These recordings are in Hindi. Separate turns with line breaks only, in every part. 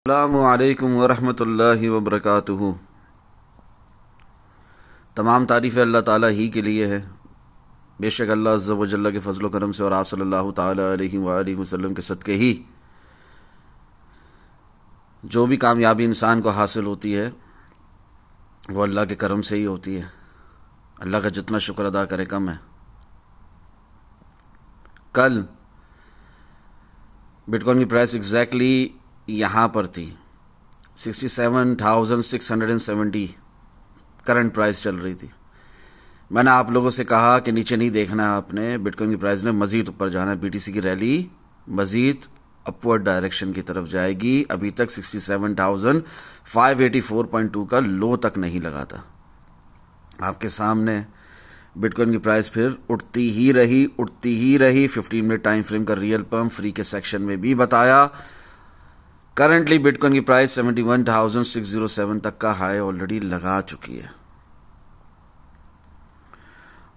अस्सलामुअलैकुम वरहमतुल्लाहि वबरकातुहू। तमाम तारीफ़ अल्लाह ताला ही के लिए है। बेशक अल्लाह अज़्ज़ा व जल्ला के फ़ज़्ल व करम से और आप सल्लल्लाहु ताला अलैहि वआलिहि वसल्लम के सदक़े ही जो भी कामयाबी इंसान को हासिल होती है वो अल्लाह के करम से ही होती है। अल्लाह का जितना शुक्र अदा करे कम है। कल बिटकॉइन की प्राइस एग्जैक्टली यहाँ पर थी 67,670 करंट प्राइस चल रही थी। मैंने आप लोगों से कहा कि नीचे नहीं देखना है आपने, बिटकॉइन की प्राइस ने मज़ीद ऊपर जाना है। बीटीसी की रैली मज़ीद अपवर्ड डायरेक्शन की तरफ जाएगी। अभी तक 67,584.2 का लो तक नहीं लगा था। आपके सामने बिटकॉइन की प्राइस फिर उठती ही रही 15 मिनट टाइम फ्रेम का रियल पम्प फ्री के सेक्शन में भी बताया। करंटली बिटकॉइन की प्राइस 71,607 तक का हाई ऑलरेडी लगा चुकी है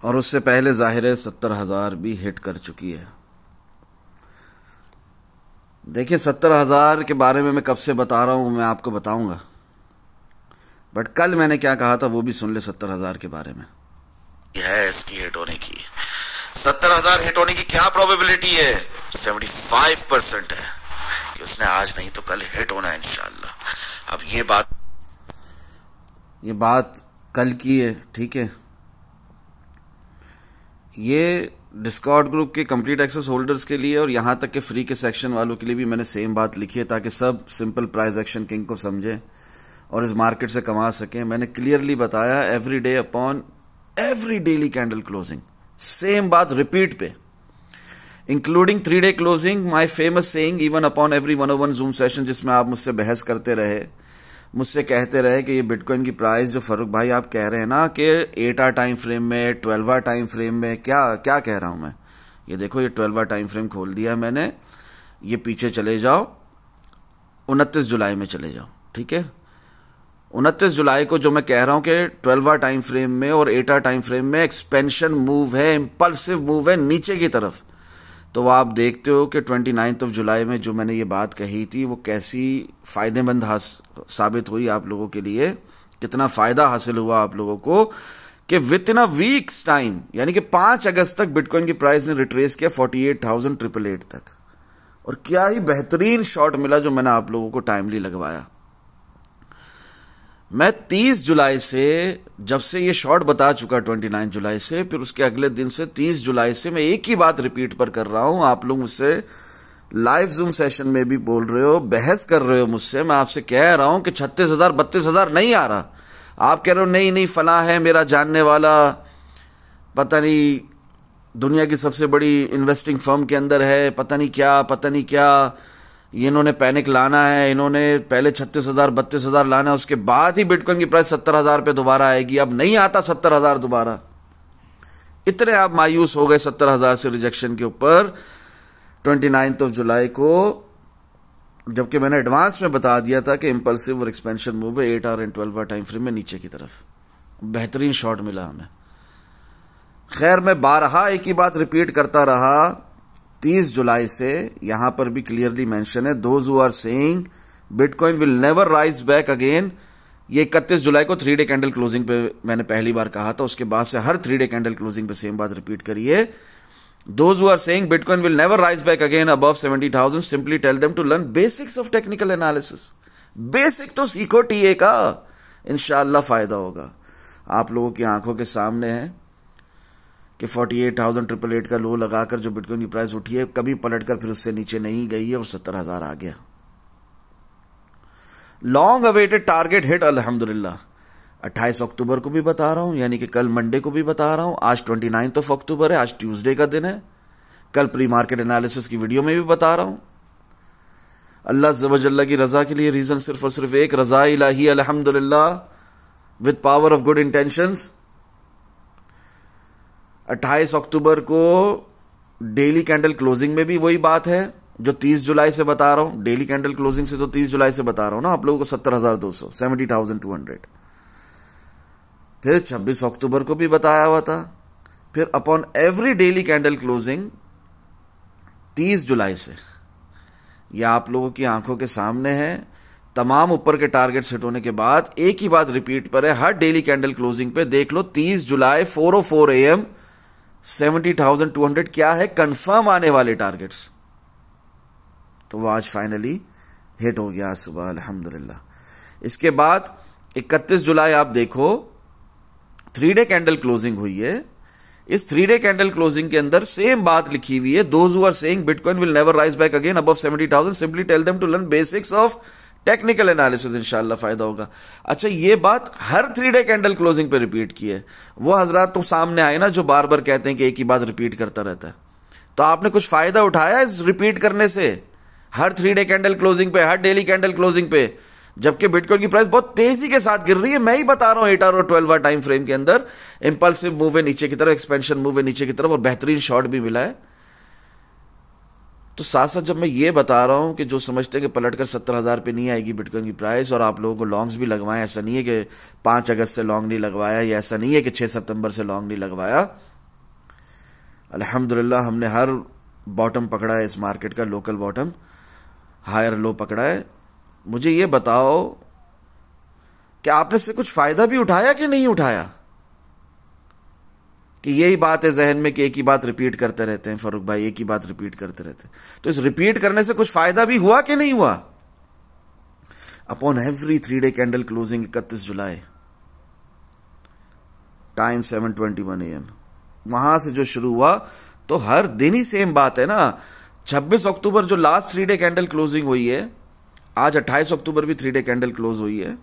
और उससे पहले जाहिर है 70,000 भी हिट कर चुकी है। देखिए 70,000 के बारे में मैं कब से बता रहा हूं, मैं आपको बताऊंगा, बट कल मैंने क्या कहा था वो भी सुन ले। 70,000 के बारे में है इसकी हिट होने की। 70,000 हिट होने की क्या प्रोबेबिलिटी है? 75% है कि उसने आज नहीं तो कल हिट होना है इंशाअल्लाह। अब ये बात कल की है, ठीक है। ये डिस्कॉर्ड ग्रुप के कंप्लीट एक्सेस होल्डर्स के लिए और यहां तक के फ्री के सेक्शन वालों के लिए भी मैंने सेम बात लिखी है ताकि सब सिंपल प्राइस एक्शन किंग को समझें और इस मार्केट से कमा सकें। मैंने क्लियरली बताया every day upon every daily candle closing, same बात रिपीट पे, including 3-day closing, my famous saying even upon every 101 zoom session जिसमें आप मुझसे बहस करते रहे, मुझसे कहते रहे कि ये बिटकॉइन की प्राइस जो फरूक भाई आप कह रहे हैं ना कि 8 टाइम फ्रेम में 12 टाइम फ्रेम में, क्या कह रहा हूं मैं। ये देखो ये 12 टाइम फ्रेम खोल दिया मैंने, ये पीछे चले जाओ 29 जुलाई में चले जाओ, ठीक है। 29 जुलाई को जो मैं कह रहा हूं कि 12 टाइम फ्रेम में और 8 टाइम फ्रेम में एक्सपेंशन मूव है, इंपल्सिव मूव है नीचे की तरफ, तो आप देखते हो कि 29 जुलाई में जो मैंने ये बात कही थी वो कैसी फायदेमंद साबित हुई आप लोगों के लिए, कितना फायदा हासिल हुआ आप लोगों को कि with in a weeks time यानी कि 5 अगस्त तक बिटकॉइन की प्राइस ने रिट्रेस किया 48,888 तक। और क्या ही बेहतरीन शॉट मिला जो मैंने आप लोगों को टाइमली लगवाया। मैं 30 जुलाई से जब से ये शॉर्ट बता चुका 29 जुलाई से, फिर उसके अगले दिन से 30 जुलाई से मैं एक ही बात रिपीट पर कर रहा हूं। आप लोग मुझसे लाइव जूम सेशन में भी बोल रहे हो, बहस कर रहे हो मुझसे। मैं आपसे कह रहा हूं कि 36,000 32,000 नहीं आ रहा। आप कह रहे हो नहीं फला है मेरा जानने वाला, पता नहीं दुनिया की सबसे बड़ी इन्वेस्टिंग फर्म के अंदर है, पता नहीं क्या ये इन्होंने पैनिक लाना है, इन्होंने पहले 36,000 32,000 लाना है, उसके बाद ही बिटकॉइन की प्राइस 70,000 पे दोबारा आएगी। अब नहीं आता 70,000 दोबारा। इतने आप मायूस हो गए 70,000 से रिजेक्शन के ऊपर 29 जुलाई को, जबकि मैंने एडवांस में बता दिया था कि इंपल्सिव और एक्सपेंशन मूव है 8 और 12 टाइम फ्रेम में नीचे की तरफ। बेहतरीन शॉट मिला हमें। खैर मैं बारहा एक ही बात रिपीट करता रहा। 30 जुलाई से यहां पर भी क्लियरली मेंशन है, those who are saying bitcoin will never rise back again. ये 31 जुलाई को 3-day कैंडल क्लोजिंग पे मैंने पहली बार कहा था, उसके बाद से हर 3-day कैंडल क्लोजिंग पे सेम बात रिपीट करिए। Those who are saying bitcoin will never rise back again above 70,000 simply tell them to learn basics of technical analysis. Basic तो सीखो टीए का, इंशाअल्लाह फायदा होगा। आप लोगों की आंखों के सामने है कि 48,888 का लो लगाकर जो बिटकॉइन की प्राइस उठी है, कभी पलटकर फिर उससे नीचे नहीं गई है और 70,000 आ गया। लॉन्ग अवेटेड टारगेट हिट अल्हम्दुलिल्लाह। 28 अक्टूबर को भी बता रहा हूं, यानी कि कल मंडे को भी बता रहा हूं। आज 29 अक्टूबर है, आज ट्यूसडे का दिन है। कल प्री मार्केट एनालिसिस की वीडियो में भी बता रहा हूं। अल्लाह ज़वजल्ला की रजा के लिए रीजन सिर्फ और सिर्फ एक, रजा इलाही अल्हम्दुलिल्लाह with power of good intentions. 28 अक्टूबर को डेली कैंडल क्लोजिंग में भी वही बात है जो 30 जुलाई से बता रहा हूं। डेली कैंडल क्लोजिंग से तो 30 जुलाई से बता रहा हूं ना आप लोगों को 70,200 70,200। फिर 26 अक्टूबर को भी बताया हुआ था। फिर upon every daily candle closing 30 जुलाई से, यह आप लोगों की आंखों के सामने है। तमाम ऊपर के टारगेट्स हिट होने के बाद एक ही बात रिपीट पर है, हर डेली कैंडल क्लोजिंग पे देख लो 30 जुलाई 4:04 AM 70,200 क्या है कंफर्म आने वाले टारगेट्स। तो वो आज फाइनली हिट हो गया सुबह अल्हम्दुलिल्लाह। इसके बाद 31 जुलाई आप देखो 3 डे कैंडल क्लोजिंग हुई है। इस 3 डे कैंडल क्लोजिंग के अंदर सेम बात लिखी हुई है, those who are saying bitcoin will never rise back again above 70,000 simply tell them to learn basics of technical analysis, इंशाल्लाह फायदा होगा। अच्छा, ये बात हर 3 डे कैंडल क्लोजिंग पे रिपीट की है। वो हजरात तो सामने आए ना जो बार बार कहते हैं कि एक ही बात रिपीट करता रहता है, तो आपने कुछ फायदा उठाया इस रिपीट करने से हर 3 डे कैंडल क्लोजिंग पे, हर डेली कैंडल क्लोजिंग पे, जबकि बिटकॉइन की प्राइस बहुत तेजी के साथ गिर रही है। मैं ही बता रहा हूं 8 आवर और 12 आवर टाइम फ्रेम के अंदर इंपल्सिव मूव है नीचे की तरफ, एक्सपेंशन मूव है नीचे की तरफ और बेहतरीन शॉर्ट भी मिला है। तो साथ साथ जब मैं ये बता रहा हूं कि जो समझते हैं कि पलटकर 70,000 पे नहीं आएगी बिटकॉइन की प्राइस, और आप लोगों को लॉन्ग्स भी लगवाएं, ऐसा नहीं है कि 5 अगस्त से लॉन्ग नहीं लगवाया, या ऐसा नहीं है कि 6 सितंबर से लॉन्ग नहीं लगवाया। अल्हम्दुलिल्लाह हमने हर बॉटम पकड़ा है इस मार्केट का, लोकल बॉटम, हायर लो पकड़ा है। मुझे ये बताओ कि आपने इससे कुछ फायदा भी उठाया कि नहीं उठाया, कि यही बात है जहन में कि एक ही बात रिपीट करते रहते हैं फरूक भाई, एक ही बात रिपीट करते रहते हैं। तो इस रिपीट करने से कुछ फायदा भी हुआ कि नहीं हुआ? Upon every 3 day candle closing 31 July, time 7:21 AM, वहां से जो शुरू हुआ तो हर दिन ही सेम बात है ना। 26 अक्टूबर जो लास्ट 3 डे कैंडल क्लोजिंग हुई है, आज 28 अक्टूबर भी 3 डे कैंडल क्लोज हुई है,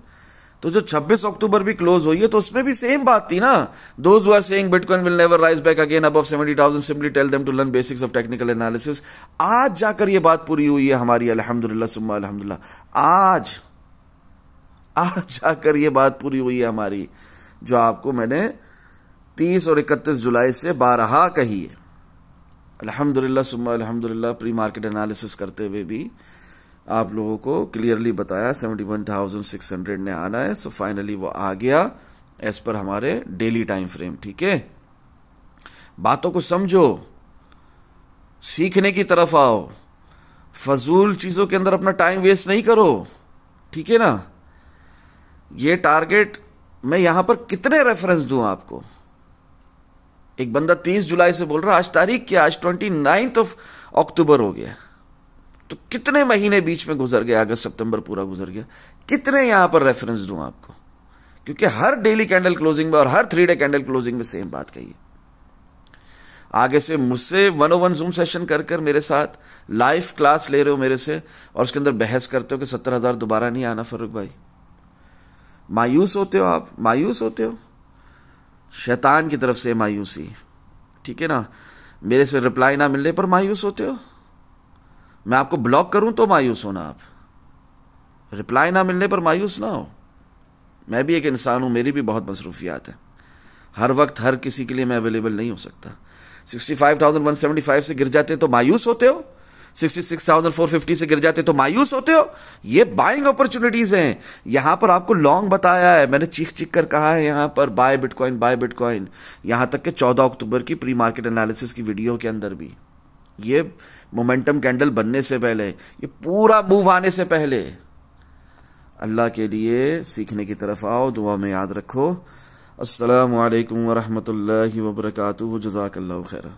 तो जो 26 अक्टूबर भी क्लोज हुई है तो उसमें भी सेम बात थी ना। Those who are saying bitcoin will never rise back again above 70,000 simply tell them to learn basics of technical analysis. आज जाकर ये बात पूरी हुई है हमारी, अल्हम्दुलिल्लाह सुम्मा अल्हम्दुलिल्लाह। आज जाकर ये बात पूरी हुई है हमारी, जो आपको मैंने 30 और 31 जुलाई से बारहा कही है। अल्हम्दुलिल्लाह सुम्मा अल्हम्दुलिल्लाह। प्री मार्केट एनालिसिस करते हुए भी आप लोगों को क्लियरली बताया 71,600 ने आना है। सो फाइनली वो आ गया एज पर हमारे डेली टाइम फ्रेम। ठीक है, बातों को समझो, सीखने की तरफ आओ, फजूल चीजों के अंदर अपना टाइम वेस्ट नहीं करो। ठीक है ना। ये टारगेट मैं यहां पर कितने रेफरेंस दूं आपको? एक बंदा 30 जुलाई से बोल रहा, आज तारीख क्या, आज 29 अक्टूबर हो गया, तो कितने महीने बीच में गुजर गए, अगस्त सितंबर पूरा गुजर गया। कितने यहां पर रेफरेंस दूं आपको? क्योंकि हर डेली कैंडल क्लोजिंग में और हर 3 डे कैंडल क्लोजिंग में सेम बात कही है। आगे से मुझसे 101 जूम सेशन कर कर मेरे साथ लाइव क्लास ले रहे हो मेरे से, और उसके अंदर बहस करते हो कि 70,000 दोबारा नहीं आना फरूक भाई। मायूस होते हो आप, मायूस होते हो, शैतान की तरफ से मायूसी। ठीक है ना। मेरे से रिप्लाई ना मिलने पर मायूस होते हो, मैं आपको ब्लॉक करूं तो मायूस होना, आप रिप्लाई ना मिलने पर मायूस ना हो। मैं भी एक इंसान हूं, मेरी भी बहुत मसरूफियात है, हर वक्त हर किसी के लिए मैं अवेलेबल नहीं हो सकता। 65,175 से गिर जाते तो मायूस होते हो, 66,450 से गिर जाते तो मायूस होते हो। ये बाइंग अपॉर्चुनिटीज हैं। यहां पर आपको लॉन्ग बताया है, मैंने चीख चीख कर कहा है यहां पर बाय बिटकॉइन, बाय बिटकॉइन, यहां तक कि 14 अक्टूबर की प्री मार्केट एनालिसिस की वीडियो के अंदर भी, ये मोमेंटम कैंडल बनने से पहले, ये पूरा मूव आने से पहले। अल्लाह के लिए सीखने की तरफ आओ, दुआ में याद रखो। अस्सलामु अलैकुम व रहमतुल्लाहि व बरकातुहू। जज़ाकल्लाहु खैरा।